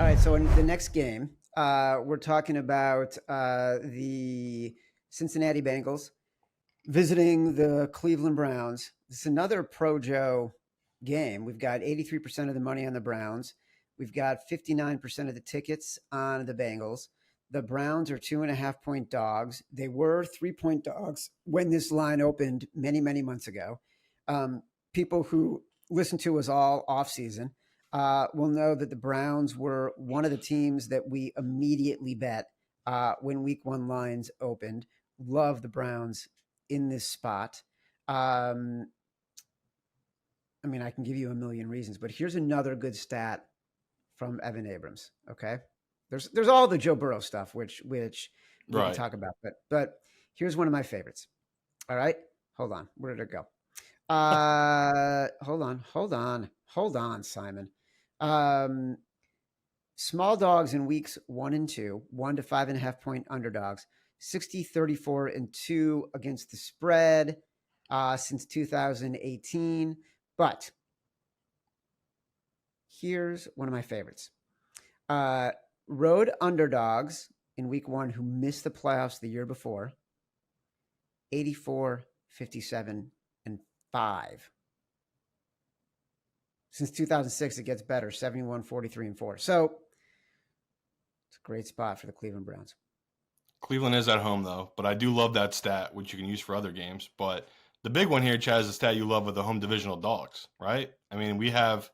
All right, so in the next game, we're talking about the Cincinnati Bengals visiting the Cleveland Browns. This is another Pro Joe game. We've got 83% of the money on the Browns. We've got 59% of the tickets on the Bengals. The Browns are 2.5-point dogs. They were 3-point dogs when this line opened many, many months ago. People who listen to us all off season will know that the Browns were one of the teams that we immediately bet when week one lines opened. Love the Browns in this spot. I mean, I can give you a million reasons, but here's another good stat from Evan Abrams. Okay. There's all the Joe Burrow stuff, which we can talk about, but here's one of my favorites. All right. Hold on. Where did it go? Hold on, Simon. Small dogs in weeks 1 and 2, 1 to 5.5-point underdogs, 60, 34, and 2 against the spread since 2018. But here's one of my favorites. Road underdogs in week 1 who missed the playoffs the year before, 84, 57, and 5. Since 2006, it gets better, 71, 43, and 4. So it's a great spot for the Cleveland Browns. Cleveland is at home, though, but I do love that stat, which you can use for other games. But the big one here, Chad, is the stat you love with the home divisional dogs, right? I mean, we have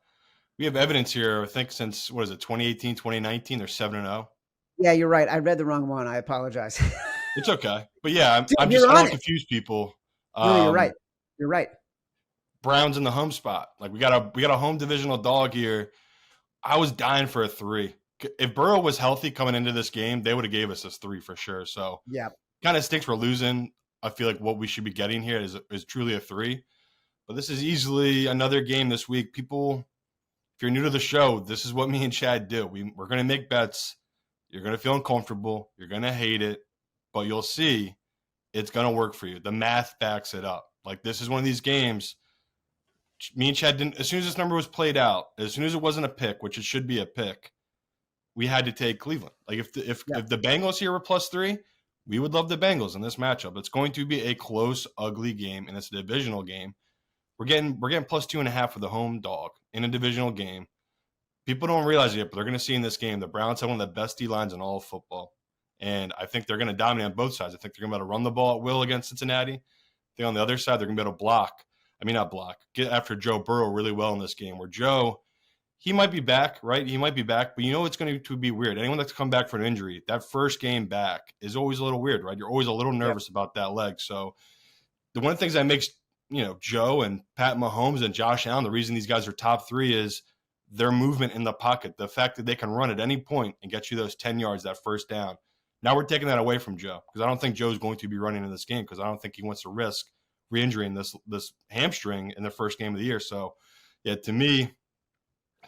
evidence here, I think, since, 2018, 2019, they're 7-0. Yeah, you're right. I read the wrong one. I apologize. It's okay. But yeah, Dude, I'm just, I don't want to confuse people. No, you're right. You're right. Browns in the home spot. Like we got a home divisional dog here. I was dying for a 3. If Burrow was healthy coming into this game, they would have gave us this 3 for sure. So yeah, kind of stinks we're losing. I feel like what we should be getting here is truly a 3. But this is easily another game this week. People, if you're new to the show, this is what me and Chad do. We're going to make bets. You're going to feel uncomfortable. You're going to hate it. But you'll see it's going to work for you. The math backs it up. Like this is one of these games. Me and Chad didn't, as soon as this number was played out, as soon as it wasn't a pick, which it should be a pick, we had to take Cleveland. Like if the Bengals here were +3, we would love the Bengals in this matchup. It's going to be a close, ugly game, and it's a divisional game. We're getting +2.5 for the home dog in a divisional game. People don't realize it yet, but they're going to see in this game the Browns have one of the best D lines in all of football, and I think they're going to dominate on both sides. I think they're going to be able to run the ball at will against Cincinnati. I think on the other side they're going to be able to not block, get after Joe Burrow really well in this game. Where Joe, he might be back, right? He might be back, but you know it's going to be weird. Anyone that's come back from an injury, that first game back is always a little weird, right? You're always a little nervous about that leg. So the one of the things that makes, Joe and Pat Mahomes and Josh Allen, the reason these guys are top 3 is their movement in the pocket, the fact that they can run at any point and get you those 10 yards, that first down. Now we're taking that away from Joe because I don't think Joe's going to be running in this game because I don't think he wants to risk re-injuring this hamstring in the first game of the year. So, yeah, to me,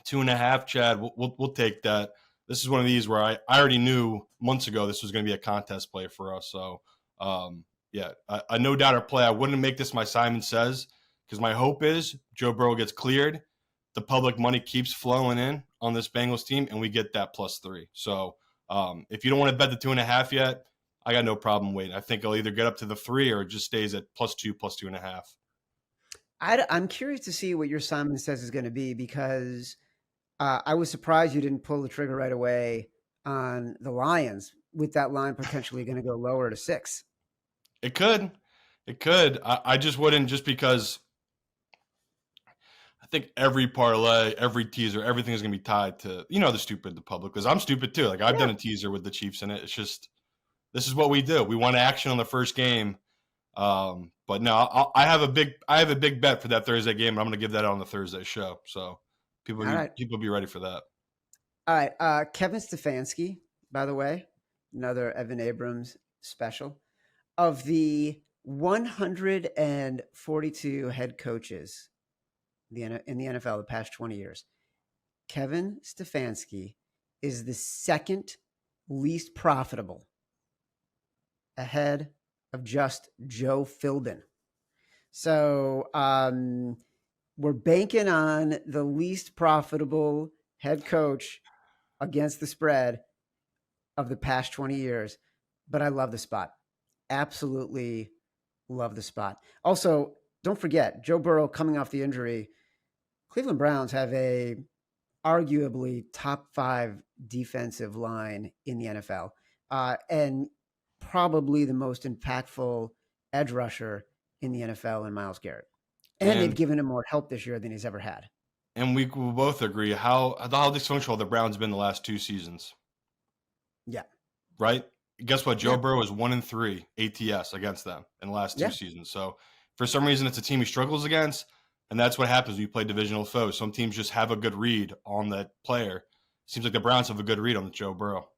2.5, Chad, we'll take that. This is one of these where I already knew months ago this was going to be a contest play for us. So, a no doubter play. I wouldn't make this my Simon Says because my hope is Joe Burrow gets cleared, the public money keeps flowing in on this Bengals team, and we get that +3. So, if you don't want to bet the 2.5 yet, I got no problem waiting. I think it'll either get up to the 3 or it just stays at +2, +2.5. I'm curious to see what your Simon Says is going to be because I was surprised you didn't pull the trigger right away on the Lions with that line potentially going to go lower to 6. It could. I just wouldn't, just because I think every parlay, every teaser, everything is going to be tied to, the public, because I'm stupid too. Like I've done a teaser with the Chiefs in it. It's just, this is what we do. We want action on the first game. But no, I have a big bet for that Thursday game. And I'm going to give that out on the Thursday show. So people be ready for that. All right. Kevin Stefanski, by the way, another Evan Abrams special. Of the 142 head coaches in the NFL the past 20 years, Kevin Stefanski is the second least profitable, ahead of just Joe Philbin. So we're banking on the least profitable head coach against the spread of the past 20 years, but I love the spot. Absolutely love the spot. Also, don't forget, Joe Burrow coming off the injury, Cleveland Browns have a arguably top 5 defensive line in the NFL, and probably the most impactful edge rusher in the NFL in Myles Garrett. And they've given him more help this year than he's ever had. And we will both agree how dysfunctional the Browns have been the last 2 seasons. Yeah. Right? Guess what? Joe Burrow is 1-3 ATS against them in the last 2 seasons. So for some reason, it's a team he struggles against. And that's what happens when you play divisional foes. Some teams just have a good read on that player. Seems like the Browns have a good read on Joe Burrow.